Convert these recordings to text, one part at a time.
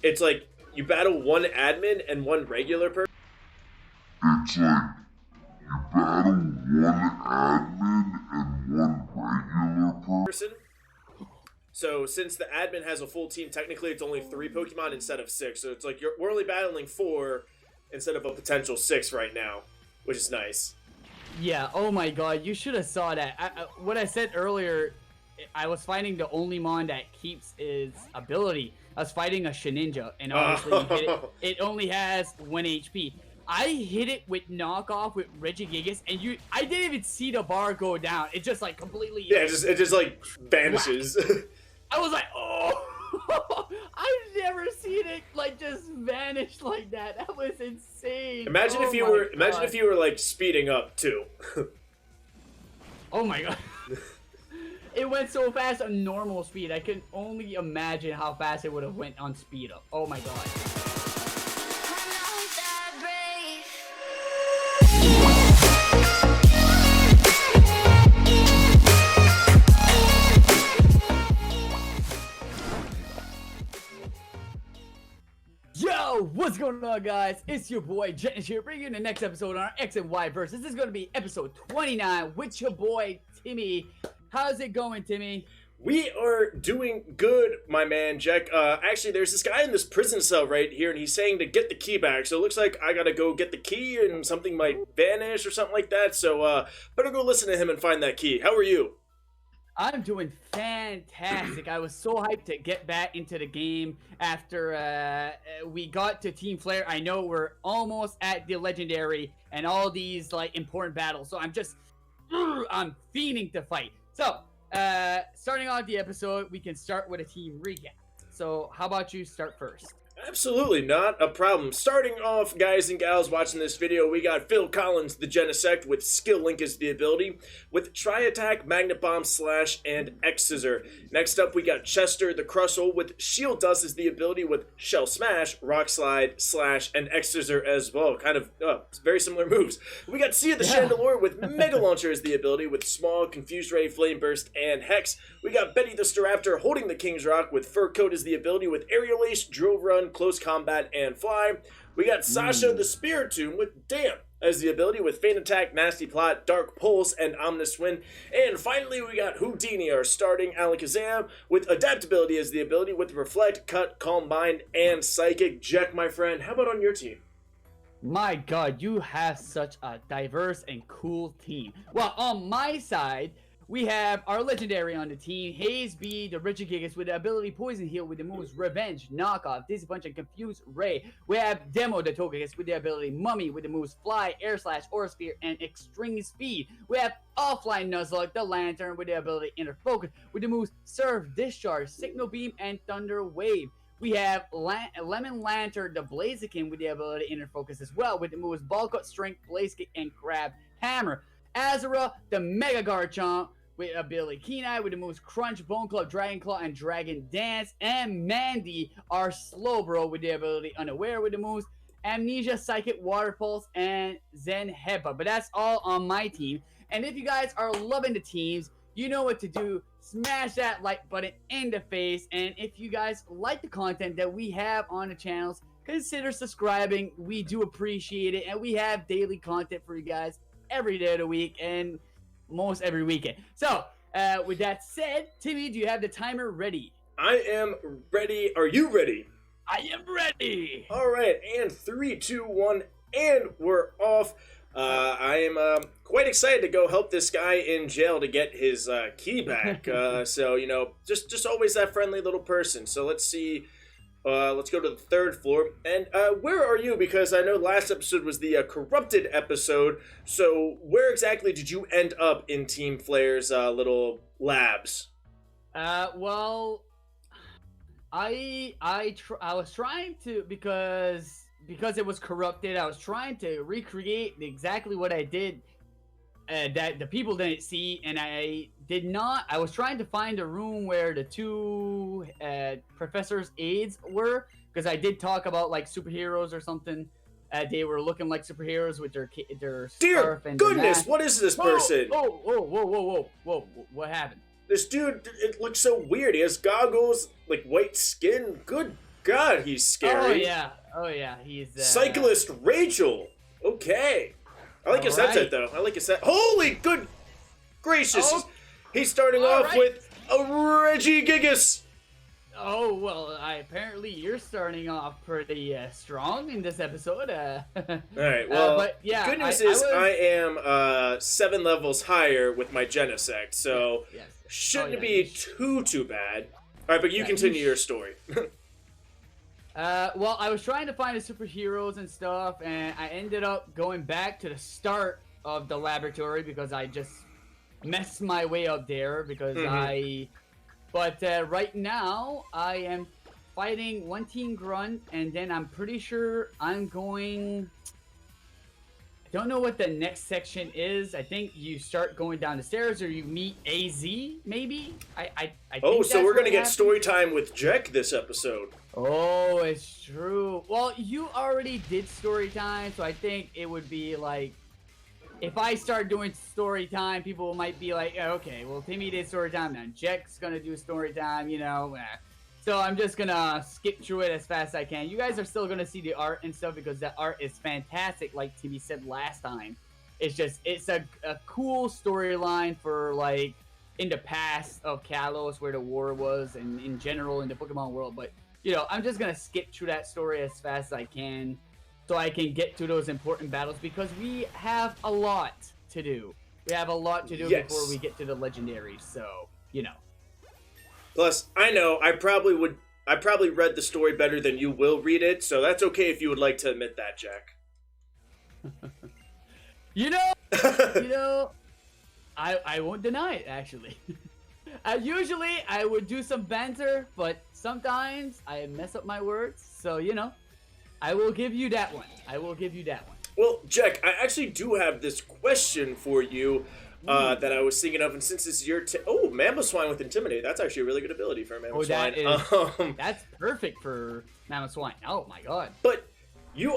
it's like you battle one admin and one regular person. It's like you battle one admin and one regular person. So since the admin has a full team, technically it's only 3 Pokemon instead of 6. So it's like we're only battling 4 instead of a potential 6 right now, which is nice. Yeah, oh my god, you should have saw that. What I said earlier, I was fighting the only mon that keeps its ability. I was fighting a Shedinja, and obviously you hit it, it only has 1 HP. I hit it with knockoff with Regigigas, and I didn't even see the bar go down. It just like completely... Yeah, it just like vanishes. I was like, oh, I've never seen it like just vanish like that. That was insane. Imagine if you were like speeding up too. Oh my god. It went so fast on normal speed. I can only imagine how fast it would have went on speed up. Oh my god. Yo, what's going on, guys? It's your boy Jechnician here, bringing you the next episode on our X and Y versus. This is going to be episode 29 with your boy Timmy. How's it going, Timmy? We are doing good, my man, Jech. Actually, there's this guy in this prison cell right here, and he's saying to get the key back. So it looks like I gotta go get the key, and something might vanish or something like that. So, better go listen to him and find that key. How are you? I'm doing fantastic. I was so hyped to get back into the game after we got to Team Flare. I know we're almost at the Legendary and all these like important battles. So I'm fiending to fight. So, starting off the episode, we can start with a team recap. So, how about you start first? Absolutely not a problem. Starting off, guys and gals watching this video, we got Phil Collins, the Genesect, with Skill Link as the ability, with Tri-Attack, Magnet Bomb, Slash, and X-Scissor. Next up, we got Chester, the Crustle, with Shield Dust as the ability, with Shell Smash, Rock Slide, Slash, and X-Scissor as well. Kind of very similar moves. We got Sia the Chandelure with Mega Launcher as the ability, with Small, Confused Ray, Flame Burst, and Hex. We got Betty the Staraptor holding the King's Rock, with Fur Coat as the ability, with Aerial Ace, Drill Run, Close Combat, and Fly. We got Sasha the Spiritomb with Damn as the ability, with Feint Attack, Nasty Plot, Dark Pulse, and Ominous Wind. And finally, we got Houdini, our starting Alakazam, with Adaptability as the ability, with Reflect, Cut, Calm Mind, and Psychic. Jech, my friend, how about on your team? My god, you have such a diverse and cool team. Well, on my side, we have our Legendary on the team, Haze B, the Regigigas with the ability Poison Heal with the moves Revenge, Knockoff, Dizzy Punch, and Confuse Ray. We have Demo the Togekiss with the ability Mummy with the moves Fly, Air Slash, Aura Sphere, and Extreme Speed. We have Offline Nuzlocke, the Lantern with the ability Inner Focus with the moves Surf, Discharge, Signal Beam, and Thunder Wave. We have Lemon Lantern, the Blaziken with the ability Inner Focus as well with the moves Ball Cut, Strength, Blaze Kick, and Crab Hammer. Azura, the Mega Garchomp with ability Keen-Eye with the moves Crunch, Bone Club, Dragon Claw, and Dragon Dance. And Mandy, our Slowbro with the ability Unaware with the moves Amnesia, Psychic, Water Pulse, and Zen Headbutt. But that's all on my team. And if you guys are loving the teams, you know what to do. Smash that like button in the face. And if you guys like the content that we have on the channels, consider subscribing. We do appreciate it. And we have daily content for you guys every day of the week and most every weekend. So, with that said, Timmy, do you have the timer ready? I am ready. Are you ready? I am ready. All right, and 3, 2, 1, and we're off. I am quite excited to go help this guy in jail to get his key back. So, you know, just always that friendly little person. So let's see. Let's go to the 3rd floor. And where are you? Because I know last episode was the corrupted episode. So where exactly did you end up in Team Flare's little labs? Well, I was trying to, because it was corrupted, I was trying to recreate exactly what I did that the people didn't see, and I did not. I was trying to find a room where the 2 professor's aides were, because I did talk about like superheroes or something. They were looking like superheroes with their Dear and goodness, what is this person? Whoa, what happened? This dude, it looks so weird. He has goggles, like white skin. Good God, he's scary. Oh yeah, he's Cyclist Rachel. Okay. I like his headset though. I like his headset. Holy good gracious! Oh. He's starting off with a Regigigas. Oh well, apparently you're starting off pretty strong in this episode. All right. Well, but yeah, good news is I am 7 levels higher with my Genesect, so shouldn't be too bad. All right, but you continue your story. Well, I was trying to find the superheroes and stuff, and I ended up going back to the start of the laboratory because I just messed my way up there because But right now, I am fighting one Team Grunt, and then I'm pretty sure I'm going... I don't know what the next section is. I think you start going down the stairs, or you meet AZ, maybe? I think so we're going to get story time with Jech this episode. Oh, it's true. Well, you already did story time, so I think it would be like... If I start doing story time, people might be like, okay, well, Timmy did story time, now Jech's gonna do story time, you know. So I'm just gonna skip through it as fast as I can. You guys are still gonna see the art and stuff because the art is fantastic, like Timmy said last time. It's just, it's a cool storyline for, like, in the past of Kalos, where the war was, and in general in the Pokemon world. But, you know, I'm just gonna skip through that story as fast as I can, so I can get to those important battles, because we have a lot to do. We have a lot to do before we get to the legendaries, so, you know. Plus, I know, I probably read the story better than you will read it, so that's okay if you would like to admit that, Jech. you know, I won't deny it, actually. Usually, I would do some banter, but sometimes I mess up my words, so, you know. I will give you that one. Well, Jech, I actually do have this question for you that I was thinking of, and since it's your Mamoswine with Intimidate, that's actually a really good ability for a Mamoswine. That's perfect for Mamoswine. Oh my god. But you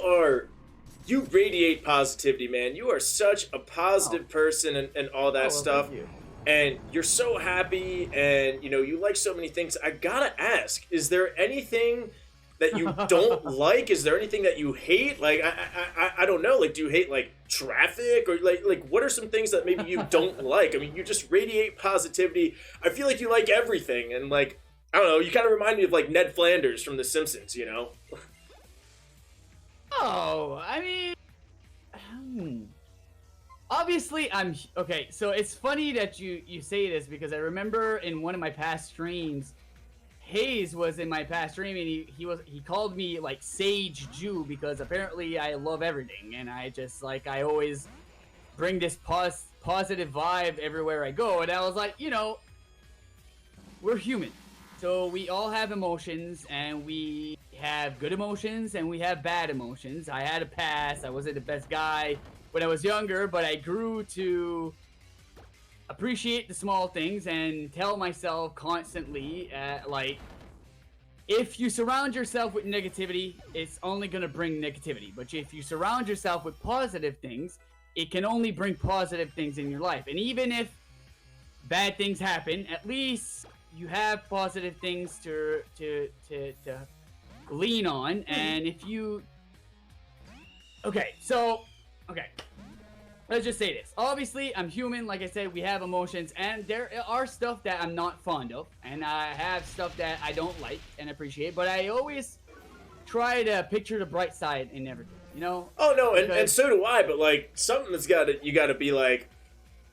radiate positivity, man. You are such a positive person and all that stuff. Thank you. And you're so happy, and you know, you like so many things. I gotta ask, is there anything that you don't like? Is there anything that you hate? Like, I don't know. Like, do you hate, like, traffic? Or, like what are some things that maybe you don't like? I mean, you just radiate positivity. I feel like you like everything. And, like, I don't know. You kind of remind me of, like, Ned Flanders from The Simpsons, you know? Oh, I mean... Obviously, okay, so it's funny that you say this, because I remember in one of my past streams, Hayes was in my past stream, and he called me like Sage Jew, because apparently I love everything, and I just, like, I always bring this positive vibe everywhere I go. And I was like, you know, we're human, so we all have emotions, and we have good emotions and we have bad emotions. I had a past. I wasn't the best guy when I was younger, but I grew to appreciate the small things and tell myself constantly, like, if you surround yourself with negativity, it's only going to bring negativity. But if you surround yourself with positive things, it can only bring positive things in your life. And even if bad things happen, at least you have positive things to lean on. And if you... Okay, let's just say this. Obviously, I'm human. Like I said, we have emotions, and there are stuff that I'm not fond of, and I have stuff that I don't like and appreciate, but I always try to picture the bright side in everything, you know? Oh, no, and so do I, but, like, something that's you gotta be like,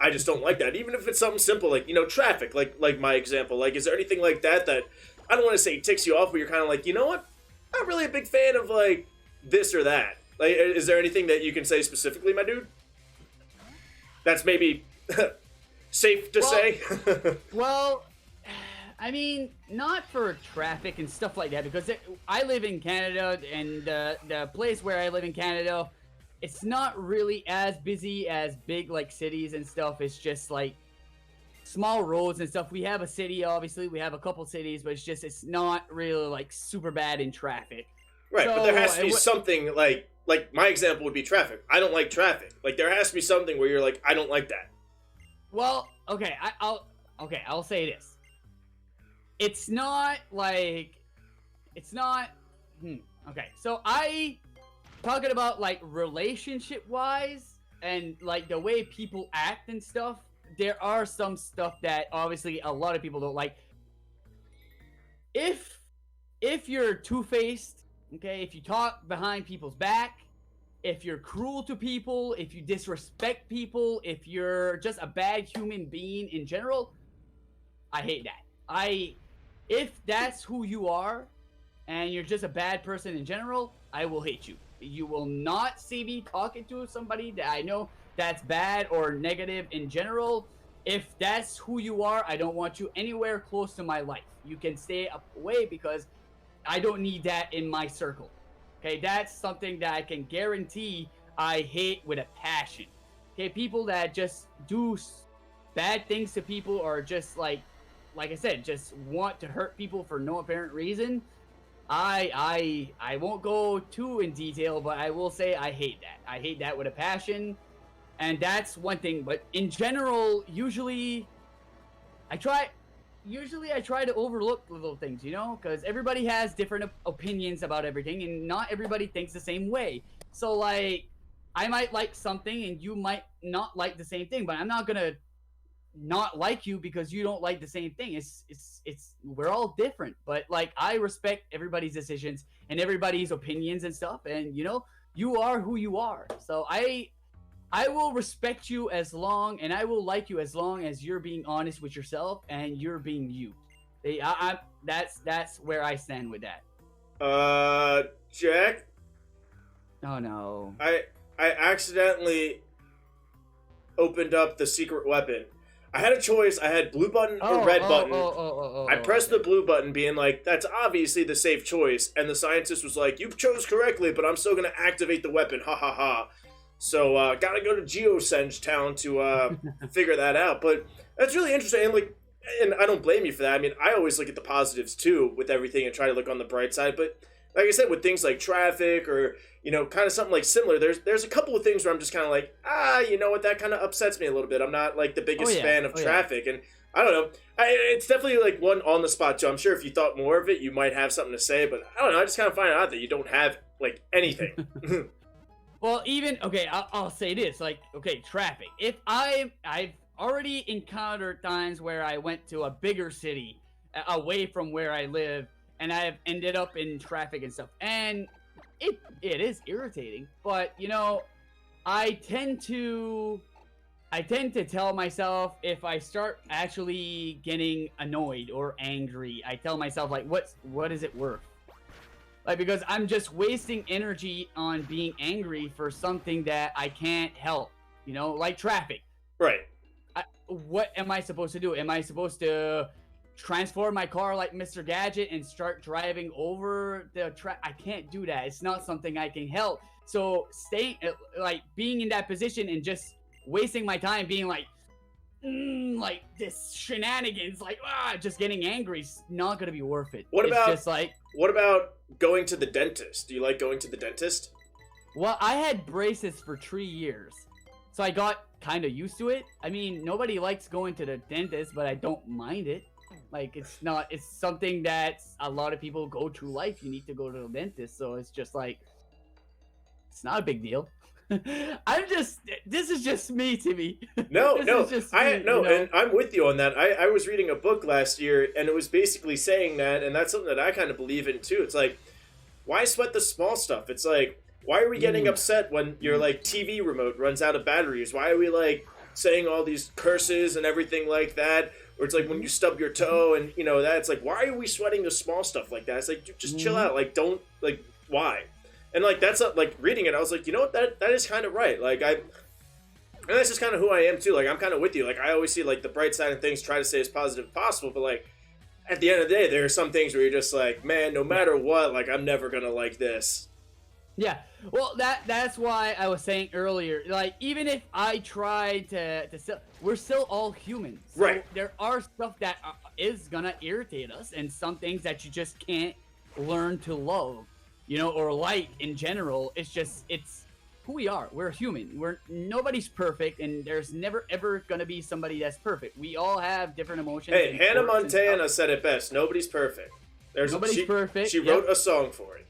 I just don't like that. Even if it's something simple, like, you know, traffic, like my example. Like, is there anything like that I don't want to say ticks you off, but you're kind of like, you know what? I'm not really a big fan of, like, this or that. Like, is there anything that you can say specifically, my dude? That's maybe safe to say. Well, I mean, not for traffic and stuff like that, because I live in Canada, and the place where I live in Canada, it's not really as busy as big, like, cities and stuff. It's just, like, small roads and stuff. We have a city, obviously. We have a couple cities, but it's not really, like, super bad in traffic. Right, so, but there has to be something, like my example would be traffic. I don't like traffic. Like, there has to be something where you're like, I don't like that. Well, okay, I'll say this. It's not Okay, so I talking about like relationship wise and like the way people act and stuff. There are some stuff that obviously a lot of people don't like. If you're two-faced, okay, if you talk behind people's back, if you're cruel to people, if you disrespect people, if you're just a bad human being in general, I hate that. If that's who you are and you're just a bad person in general, I will hate you. You will not see me talking to somebody that I know that's bad or negative in general. If that's who you are, I don't want you anywhere close to my life. You can stay away because I don't need that in my circle. Okay, that's something that I can guarantee I hate with a passion. Okay, people that just do bad things to people or just like I said, just want to hurt people for no apparent reason. I won't go too in detail, but I will say I hate that. I hate that with a passion. And that's one thing, but in general, usually I try to overlook little things, you know, because everybody has different opinions about everything, and not everybody thinks the same way. So, like, I might like something, and you might not like the same thing, but I'm not gonna not like you because you don't like the same thing. It's we're all different, but like I respect everybody's decisions and everybody's opinions and stuff, and you know, you are who you are. So I will respect you as long, and I will like you as long as you're being honest with yourself and you're being you. That's where I stand with that. Jack? Oh no. I accidentally opened up the secret weapon. I had a choice. I had blue button or red button. I pressed the blue button being like, that's obviously the safe choice. And the scientist was like, you chose correctly, but I'm still going to activate the weapon. Ha ha ha. So, gotta go to Geosenge Town to figure that out. But that's really interesting. And I don't blame you for that. I mean, I always look at the positives too with everything and try to look on the bright side. But like I said, with things like traffic or, you know, kind of something like similar, there's a couple of things where I'm just kind of like, you know what, that kind of upsets me a little bit. I'm not like the biggest fan of traffic. And I don't know. It's definitely like one on the spot too. I'm sure if you thought more of it, you might have something to say. But I don't know. I just kind of find out that you don't have like anything. Well, even, okay, I'll say this, like, okay, traffic. If I've already encountered times where I went to a bigger city away from where I live, and I've ended up in traffic and stuff, and it is irritating, but, you know, I tend to tell myself if I start actually getting annoyed or angry, I tell myself, like, what is it worth? Like, because I'm just wasting energy on being angry for something that I can't help, you know, like traffic. Right. What am I supposed to do? Am I supposed to transform my car like Mr. Gadget and start driving over the track? I can't do that. It's not something I can help. So being in that position and just wasting my time being like this shenanigans, like just getting angry is not gonna be worth it. What about going to the dentist? Do you like going to the dentist? Well, I had braces for 3 years, so I got kind of used to it. I mean, nobody likes going to the dentist, but I don't mind it. Like, it's something that a lot of people go through life. You need to go to the dentist, so it's just like, it's not a big deal. This is just me, Timmy. No, and I'm with you on that. I was reading a book last year, and it was basically saying that, and that's something that I kind of believe in too. It's like, why sweat the small stuff? It's like, why are we getting upset when your like TV remote runs out of batteries? Why are we like saying all these curses and everything like that? Or it's like when you stub your toe and you know that. It's like, why are we sweating the small stuff like that? It's like, just chill out. Like, don't, like, why? And, like, that's, like, reading it, I was like, you know what, that is kind of right. Like, and that's just kind of who I am, too. Like, I'm kind of with you. Like, I always see, like, the bright side of things, try to stay as positive as possible. But, like, at the end of the day, there are some things where you're just like, man, no matter what, like, I'm never going to like this. Yeah. Well, that's why I was saying earlier, like, even if I try to we're still all humans. So right. There are stuff that is going to irritate us and some things that you just can't learn to love. You know, or like in general, it's who we are. We're human. Nobody's perfect, and there's never ever gonna be somebody that's perfect. We all have different emotions. Hey, Hannah Montana said it best. Nobody's perfect. Nobody's perfect. She wrote a song for it.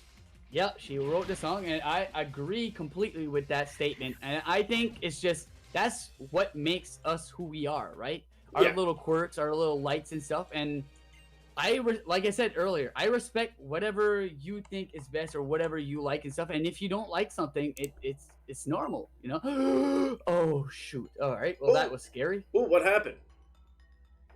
Yep, she wrote the song, and I agree completely with that statement. And I think it's just that's what makes us who we are, right? Our little quirks, our little lights and stuff. And like I said earlier, I respect whatever you think is best or whatever you like and stuff. And if you don't like something, it's normal, you know. Oh shoot! All right, well that was scary. Oh, what happened?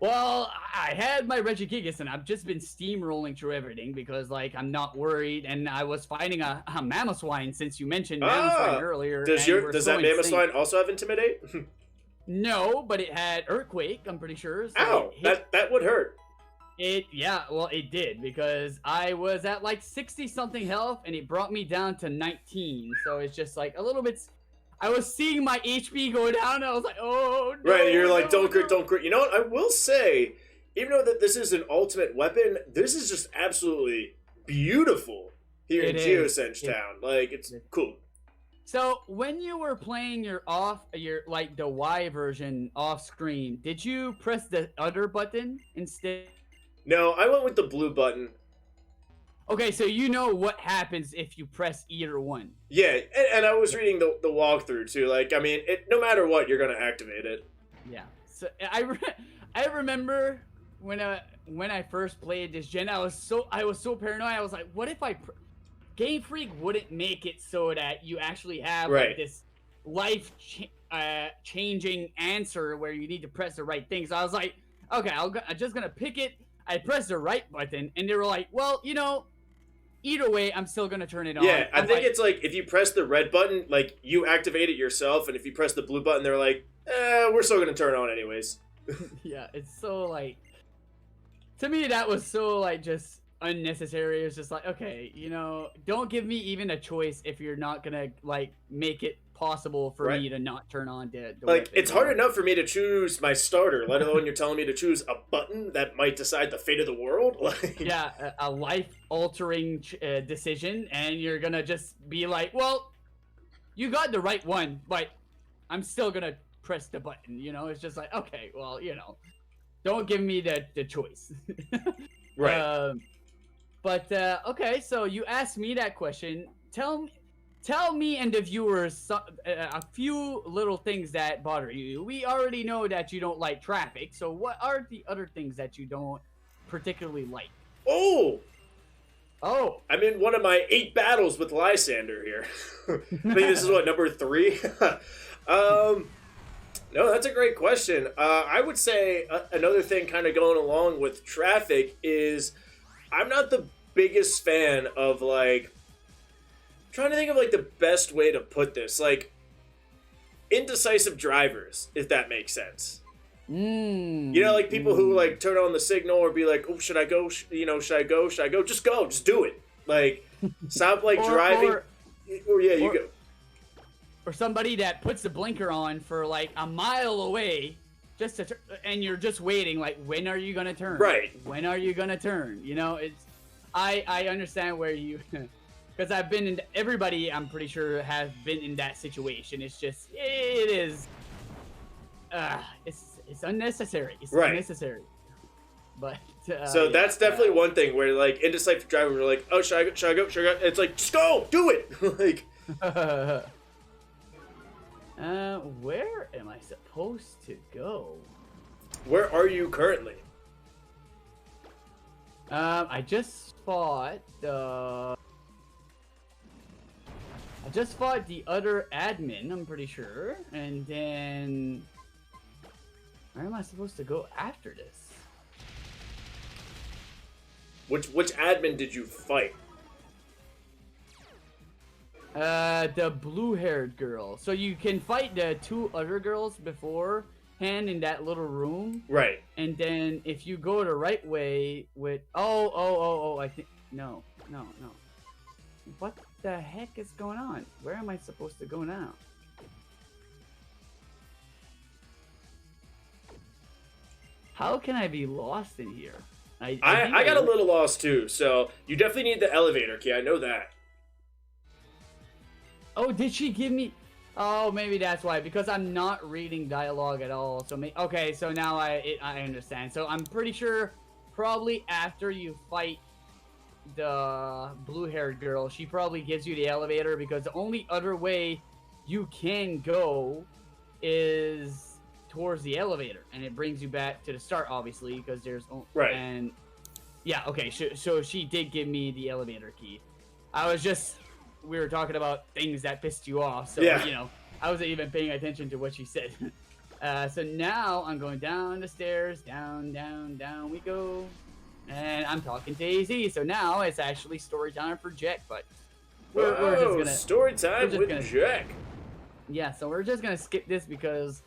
Well, I had my Regigigas, and I've just been steamrolling through everything because, like, I'm not worried. And I was fighting a Mamoswine since you mentioned Mamoswine earlier. Does that Mamoswine also have Intimidate? No, but it had Earthquake, I'm pretty sure. So ow! That would hurt. Yeah, well, it did because I was at like 60-something health, and it brought me down to 19. So it's just like a little bit. I was seeing my HP go down, and I was like, oh, no. Right, you're like, don't crit. You know what? I will say, even though that this is an ultimate weapon, this is just absolutely beautiful here in Geosenge Town. Like, it's cool. So, when you were playing your like, the Y version off screen, did you press the other button instead? No, I went with the blue button. Okay, so you know what happens if you press either one. Yeah, and I was reading the walkthrough too. Like, I mean, no matter what, you're gonna activate it. Yeah. So I remember when I first played this gen, I was so paranoid. I was like, what if Game Freak wouldn't make it so that you actually have like this changing answer where you need to press the right thing. So I was like, okay, I'm just gonna pick it. I pressed the right button, and they were like, well, you know. Either way, I'm still gonna turn it on. Yeah, I think it's like if you press the red button, like you activate it yourself, and if you press the blue button, they're like, we're still gonna turn it on anyways. Yeah, it's so like, to me that was so like just unnecessary. It's just like, okay, you know, don't give me even a choice if you're not gonna like make it possible for me to not turn on the like weapon. It's hard enough for me to choose my starter, let alone you're telling me to choose a button that might decide the fate of the world. Like, yeah, a life-altering decision, and you're gonna just be like, well, you got the right one, but I'm still gonna press the button. You know, it's just like, okay, well, you know, don't give me the choice. Right. But okay, so you asked me that question. Tell me and the viewers a few little things that bother you. We already know that you don't like traffic, so what are the other things that you don't particularly like? Oh! I'm in one of my 8 battles with Lysander here. I think this is, what, number 3? No, that's a great question. I would say another thing kind of going along with traffic is I'm not the biggest fan of, like, trying to think of like the best way to put this, like indecisive drivers, if that makes sense. You know, like people who like turn on the signal or be like, oh, should I go? Should I go? Just go, just do it. Like, stop like driving. You go. Or somebody that puts the blinker on for like a mile away, just to and you're just waiting. Like, when are you gonna turn? Right. When are you gonna turn? You know, it's. I understand where you. Because I've been in, everybody I'm pretty sure has been in that situation. It's just, it is, it's unnecessary. It's unnecessary. But, so that's definitely one thing where like indecisive drivers are like, oh, should I go? It's like, just go, do it. Like, where am I supposed to go? Where are you currently? I just fought the other admin, I'm pretty sure, and then where am I supposed to go after this? Which admin did you fight? The blue-haired girl. So you can fight the 2 other girls beforehand in that little room. Right. And then if you go the right way with I think no. What the heck is going on? Where am I supposed to go now? How can I be lost in here? I got a little lost too, so you definitely need the elevator key. I know that. Oh, did she give me? Oh, maybe that's why. Because I'm not reading dialogue at all. So okay, so now I understand. So I'm pretty sure probably after you fight the blue-haired girl. She probably gives you the elevator because the only other way you can go is towards the elevator, and it brings you back to the start, obviously, because there's right. And yeah, okay. So she did give me the elevator key. We were talking about things that pissed you off, so yeah. you know, I wasn't even paying attention to what she said. So now I'm going down the stairs, down we go. And I'm talking to AZ, so now it's actually story time for Jech, but we're just gonna... Story time with Jech. Yeah, so we're just gonna skip this because,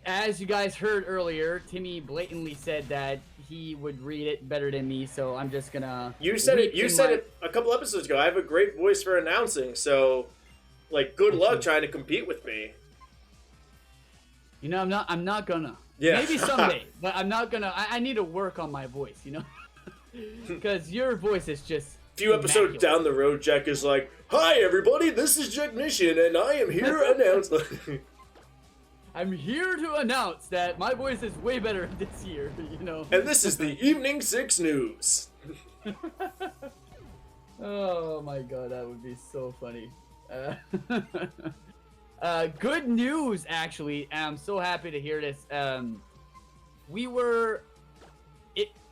as you guys heard earlier, Timmy blatantly said that he would read it better than me, so I'm just gonna... You said it a couple episodes ago. I have a great voice for announcing, so, like, good luck trying to compete with me. You know, I'm not gonna. Yeah. Maybe someday, but I'm not gonna. I need to work on my voice, you know? Because your voice is just... A few episodes down the road, Jech is like, "Hi, everybody, this is Jechnician, and I am here to announce..." I'm here to announce that my voice is way better this year, you know? And this is the Evening 6 News. Oh my god, that would be so funny. Good news, actually. I'm so happy to hear this.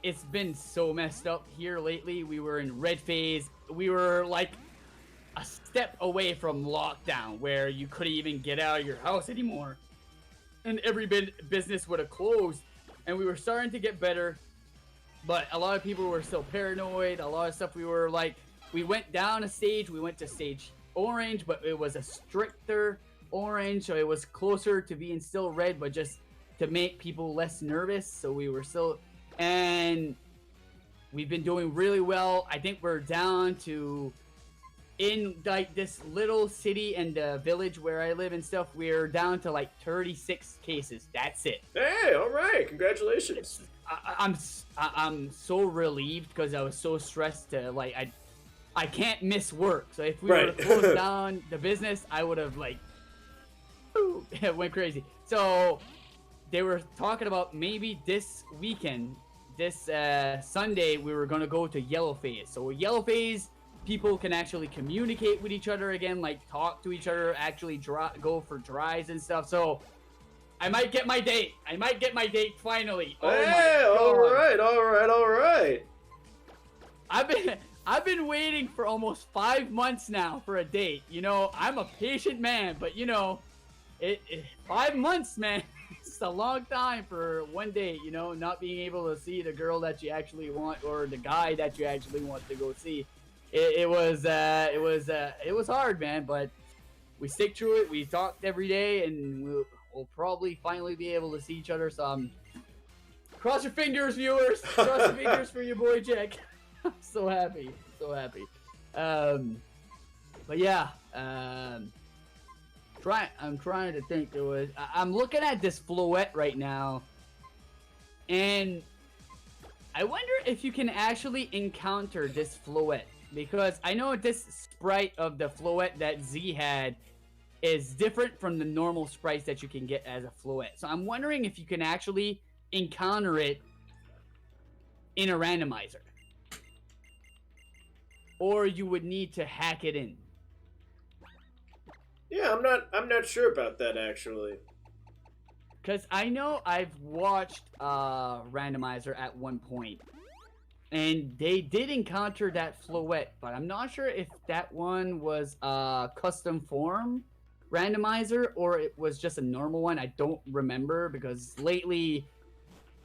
It's been so messed up here lately. We were in red phase. We were like a step away from lockdown, where you couldn't even get out of your house anymore, and every business would have closed. And we were starting to get better, but a lot of people were still paranoid. A lot of stuff, we went down a stage. We went to stage orange, but it was a stricter orange, so it was closer to being still red, but just to make people less nervous. So we were still, and we've been doing really well. I think we're down to, in like this little city and the village where I live and stuff, we're down to like 36 cases. That's it. Hey, all right, congratulations. I'm so relieved because I was so stressed to, like, I can't miss work. So if we were to close down the business, I would have, like, it went crazy. So they were talking about maybe this weekend, this Sunday, we were gonna go to yellow phase. So yellow phase, people can actually communicate with each other again, like talk to each other, actually go for drives and stuff. So I might get my date. Finally. Oh hey, my God. all right. I've been waiting for almost 5 months now for a date. You know, I'm a patient man, but you know, 5 months, man. It's a long time for one date, you know, not being able to see the girl that you actually want, or the guy that you actually want to go see. It was hard, man, but we stick to it. We talked every day, and we'll probably finally be able to see each other. So cross your fingers, viewers. Cross your fingers for your boy Jech. I'm so happy. But yeah, I'm trying to think. I'm looking at this Floette right now, and I wonder if you can actually encounter this Floette, because I know this sprite of the Floette that Z had is different from the normal sprites that you can get as a Floette. So I'm wondering if you can actually encounter it in a randomizer, or you would need to hack it in. Yeah, I'm not sure about that, actually. Because I know I've watched Randomizer at one point, and they did encounter that Floette, but I'm not sure if that one was a custom form randomizer or it was just a normal one. I don't remember, because lately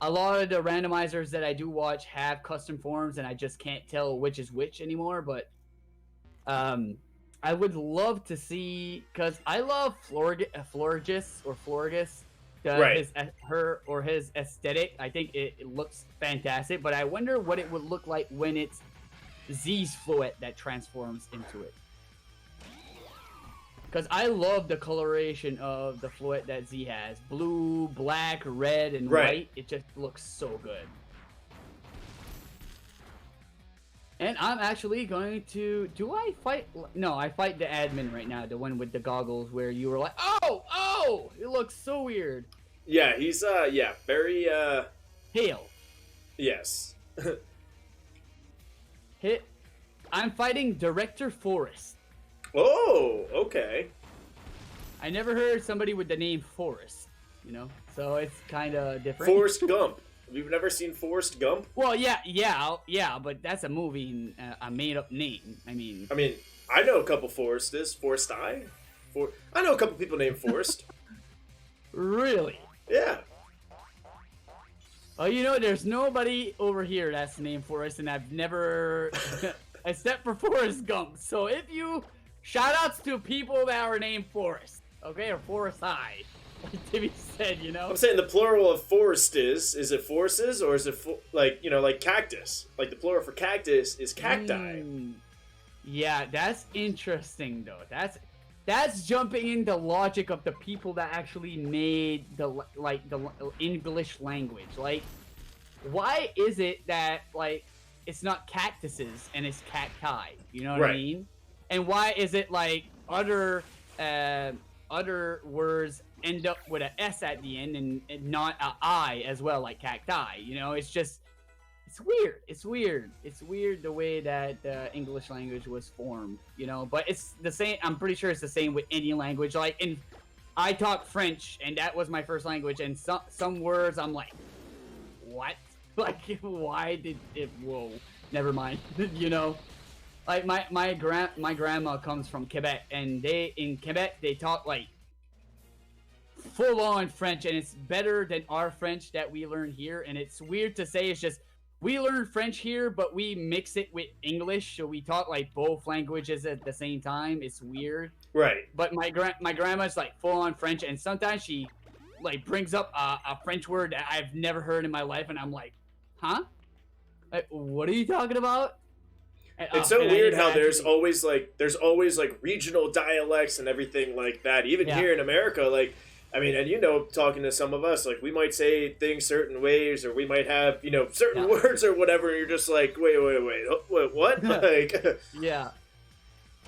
a lot of the randomizers that I do watch have custom forms, and I just can't tell which is which anymore. But I would love to see, because I love Florgus, his aesthetic. I think it looks fantastic, but I wonder what it would look like when it's Z's Floette that transforms into it. Because I love the coloration of the Floette that Z has. Blue, black, red, and white. It just looks so good. And I'm actually going to... Do I fight? No, I fight the admin right now. The one with the goggles where you were like, oh! It looks so weird. Yeah, he's, very, Pale. Yes. Hit. I'm fighting Director Forrest. Oh, okay. I never heard somebody with the name Forrest, you know? So it's kind of different. Forrest Gump. We've never seen Forrest Gump? Well, yeah, but that's a movie, a made-up name. I mean, I know a couple Forrestes. Forrest I? I know a couple people named Forrest. really? Yeah. Oh, you know, there's nobody over here that's named Forrest, and I've never, except for Forrest Gump. So if you, shout-outs to people that are named Forrest, okay, or Forrest I, like Timmy said, you know? I'm saying the plural of forest is it forests or is it like cactus? Like the plural for cactus is cacti. Yeah, that's interesting though. That's jumping into logic of the people that actually made the English language. Like, why is it that like it's not cactuses and it's cacti? You know what I mean? And why is it like other words end up with an S at the end and not a I as well, like cacti? You know, it's just, it's weird. It's weird. It's weird the way that the English language was formed, you know, but it's the same. I'm pretty sure it's the same with any language. Like, I talk French and that was my first language, and some words I'm like, what? Like, why did it, whoa, never mind. You know, like my grandma comes from Quebec, and in Quebec they talk like full-on French, and it's better than our French that we learn here. And it's weird to say, it's just we learn French here, but we mix it with English, so we talk like both languages at the same time. It's weird, right? But my grandma's like full-on French, and sometimes she like brings up a French word that I've never heard in my life, and I'm like, huh? Like, what are you talking about? It's so weird how there's always like regional dialects and everything like that. Even here in America, like, I mean, and talking to some of us, like, we might say things certain ways, or we might have, certain words or whatever, and you're just like, wait, what? Like, yeah.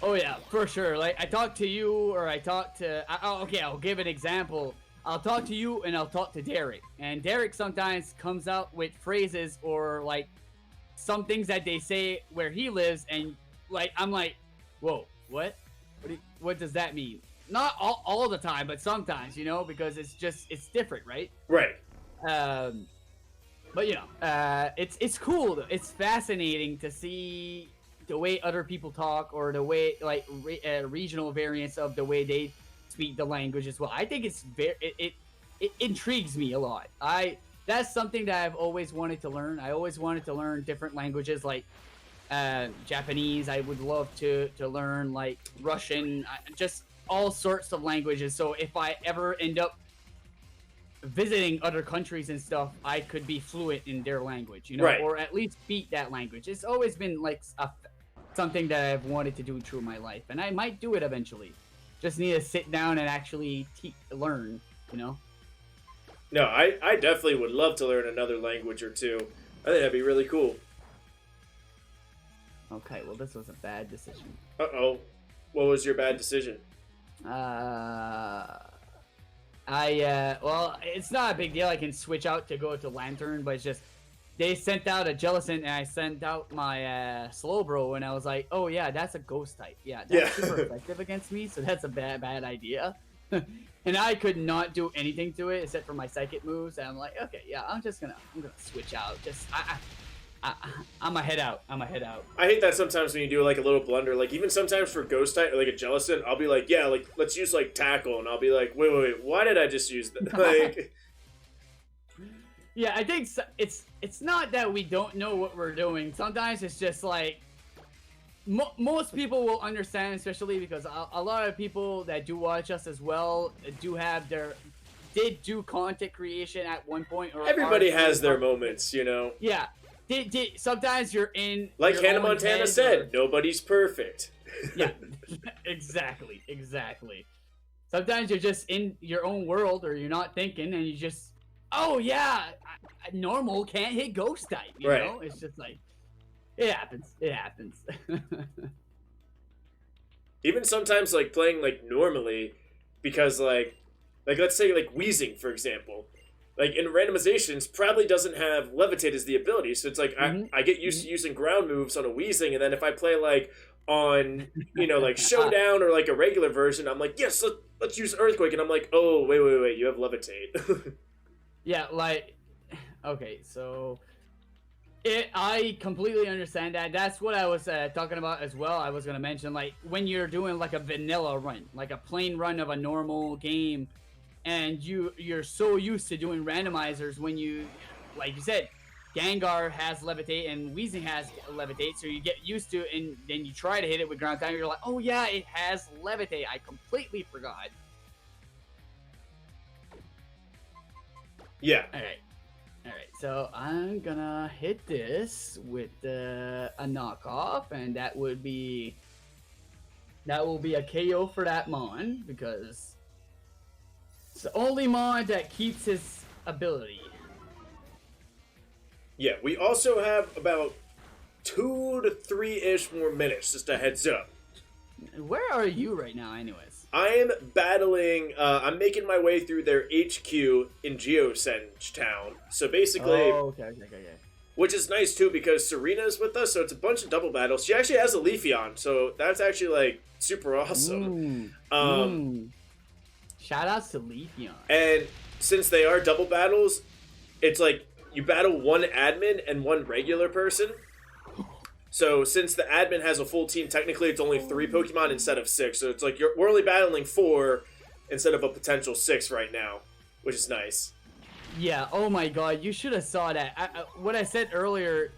Oh, yeah, for sure. Like, I talk to you, or I talk to, okay, I'll give an example. I'll talk to you, and I'll talk to Derek. And Derek sometimes comes out with phrases, or, like, some things that they say where he lives, and, like, I'm like, whoa, what? What does that mean? Not all the time, but sometimes, because it's different, right? Right. But it's cool though. It's fascinating to see the way other people talk, or the way like regional variants of the way they speak the language as well. I think it's it intrigues me a lot. That's something that I've always wanted to learn. I always wanted to learn different languages, like Japanese. I would love to learn like Russian, just all sorts of languages. So if I ever end up visiting other countries and stuff, I could be fluent in their language, right, or at least speak that language. It's always been like something that I've wanted to do through my life, and I might do it eventually. Just need to sit down and actually learn, No, I definitely would love to learn another language or two. I think that'd be really cool. Okay, well, this was a bad decision. Uh-oh. What was your bad decision? Well, it's not a big deal. I can switch out to go to Lantern, but it's just they sent out a Jellicent, and I sent out my Slowbro, and I was like, oh yeah, that's a ghost type. Yeah, that's super effective against me, so that's a bad idea. And I could not do anything to it except for my psychic moves, and I'm like, okay, yeah, I'm gonna switch out. I'm a head out. I hate that sometimes when you do like a little blunder. Like, even sometimes for ghost type, like a Jellicent, I'll be like, yeah, like, let's use like tackle, and I'll be like, wait, why did I just use that? Like, yeah, I think it's not that we don't know what we're doing. Sometimes it's just like most people will understand, especially because a lot of people that do watch us as well did do content creation at one point, or everybody has their moments, Yeah. Sometimes you're in, like Hannah Montana said, nobody's perfect. Yeah, exactly. Sometimes you're just in your own world, or you're not thinking, and you just, oh yeah, normal can't hit ghost type, you know? It's just like, it happens. Even sometimes, like, playing like normally, because like let's say like Wheezing, for example. like in randomizations, probably doesn't have levitate as the ability. So it's like I get used to using ground moves on a Weezing, and then if I play like on like Showdown or like a regular version, I'm like, yes, let's use Earthquake, and I'm like, oh wait, you have levitate. Yeah, like, okay, so I completely understand that. That's what I was talking about as well. I was gonna mention, like, when you're doing like a vanilla run, like a plain run of a normal game, and you're so used to doing randomizers when you, like you said, Gengar has levitate and Weezing has levitate, so you get used to it, and then you try to hit it with ground time, you're like, oh yeah, it has levitate. I completely forgot. Yeah. Alright, so I'm gonna hit this with a knockoff, and that will be a KO for that Mon, because it's the only Mon that keeps his ability. Yeah, we also have about 2 to 3-ish more minutes, just a heads up. Where are you right now, anyways? I am battling, I'm making my way through their HQ in Geosenge Town. So basically, okay. which is nice too because Serena's with us, so it's a bunch of double battles. She actually has a Leafeon, so that's actually like super awesome. Shout outs to Leafeon. And since they are double battles, it's like you battle one admin and one regular person. So since the admin has a full team, technically it's only 3 Pokemon instead of 6. So it's like we're only battling 4 instead of a potential 6 right now, which is nice. Yeah, oh my god, you should have saw that. What I said earlier,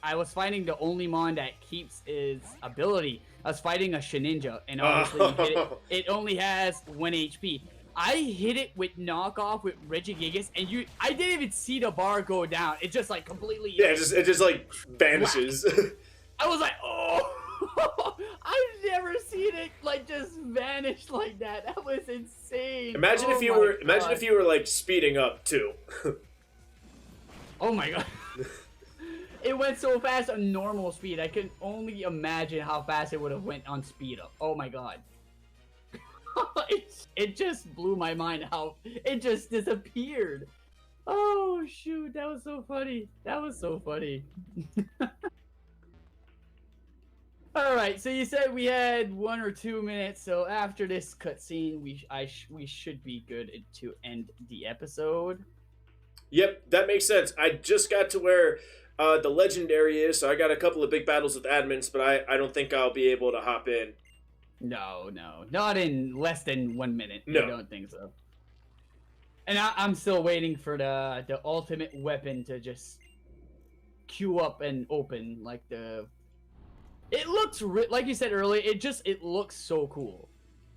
I was fighting the only Mon that keeps his ability. I was fighting a Shedinja, and obviously you hit it. It only has 1 HP. I hit it with knockoff with Regigigas, and I didn't even see the bar go down. It just like completely... Yeah, it just like vanishes. I was like, oh, I've never seen it like just vanish like that. That was insane. Imagine if you were like speeding up too. Oh my god. It went so fast on normal speed. I can only imagine how fast it would have went on speed up. Oh my god. It just blew my mind how it just disappeared. Oh shoot, that was so funny. That was so funny. Alright, so you said we had 1 or 2 minutes, so after this cutscene, we should be good to end the episode. Yep, that makes sense. I just got to where the legendary is, so I got a couple of big battles with admins, but I don't think I'll be able to hop in. No, not in less than 1 minute. No. I don't think so. And I'm still waiting for the ultimate weapon to just queue up and open, like the... It looks, like you said earlier, it looks so cool.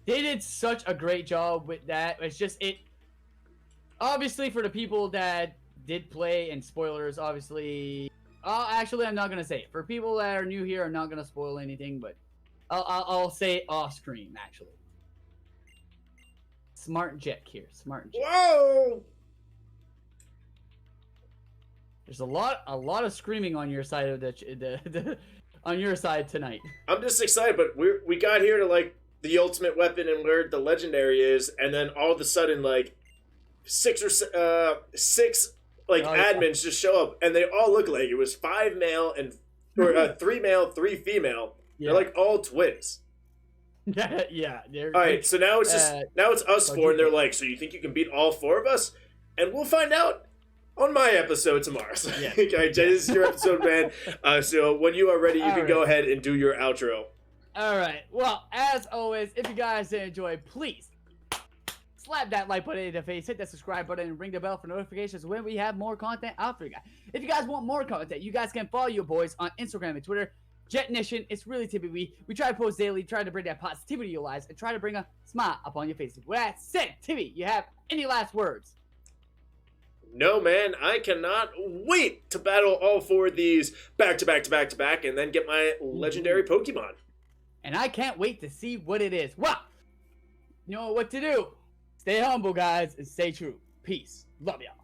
They did such a great job with that. It's just, obviously for the people that did play, and spoilers, obviously, actually I'm not going to say it. For people that are new here, I'm not going to spoil anything, but I'll say it off screen, actually. Smart Jech here, Smart Jech. Whoa! There's a lot of screaming on your side of the on your side tonight. I'm just excited, but we got here to like the ultimate weapon and where the legendary is, and then all of a sudden like six admins just show up, and they all look like it was 5 male and 3 male, 3 female. Yeah. They're like all twins. Yeah. All right, so now it's us 4, and they're like, so you think you can beat all 4 of us? And we'll find out on my episode tomorrow. So, yeah. Okay, Jay, this is your episode, man. So when you are ready, you can go ahead and do your outro. All right. Well, as always, if you guys enjoyed, please slap that like button in the face, hit that subscribe button, and ring the bell for notifications when we have more content out for you guys. If you guys want more content, you guys can follow your boys on Instagram and Twitter. Jechnician, ItsReallyTimmyB. We try to post daily, try to bring that positivity to your lives, and try to bring a smile upon your faces. With that said, Timmy, you have any last words? No, man, I cannot wait to battle all 4 of these back to back to back to back and then get my legendary Pokemon. And I can't wait to see what it is. Well, you know what to do. Stay humble, guys, and stay true. Peace. Love y'all.